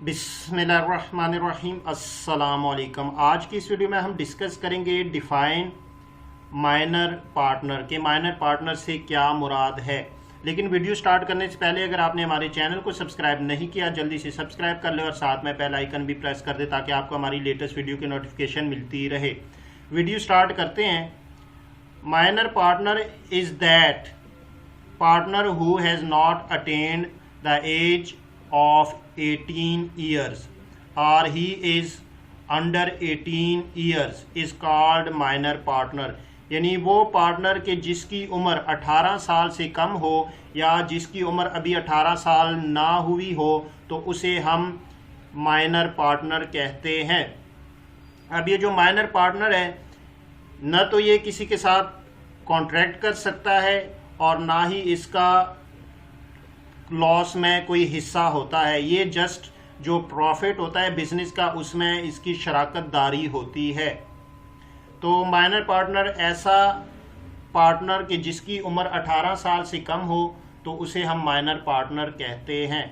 बिस्मिल्लाहिर्रहमानिर्रहीम। अस्सलाम वालेकुम। आज की इस वीडियो में हम डिस्कस करेंगे डिफाइन माइनर पार्टनर के माइनर पार्टनर से क्या मुराद है। लेकिन वीडियो स्टार्ट करने से पहले अगर आपने हमारे चैनल को सब्सक्राइब नहीं किया जल्दी से सब्सक्राइब कर ले और साथ में बेल आइकन भी प्रेस कर दे ताकि आपको हमारी लेटेस्ट वीडियो की नोटिफिकेशन मिलती रहे। वीडियो स्टार्ट करते हैं। Minor partner is that partner who has not attend the age of 18 years or he is under 18 years is called minor partner। यानी वो पार्टनर के जिसकी उम्र 18 साल से कम हो या जिसकी उम्र अभी 18 साल ना हुई हो तो उसे हम माइनर पार्टनर कहते हैं। अब ये जो माइनर पार्टनर है न तो ये किसी के साथ कॉन्ट्रैक्ट कर सकता है और ना ही इसका लॉस में कोई हिस्सा होता है। ये जस्ट जो प्रॉफिट होता है बिजनेस का उसमें इसकी शराकतदारी होती है। तो माइनर पार्टनर ऐसा पार्टनर के जिसकी उम्र 18 साल से कम हो तो उसे हम माइनर पार्टनर कहते हैं।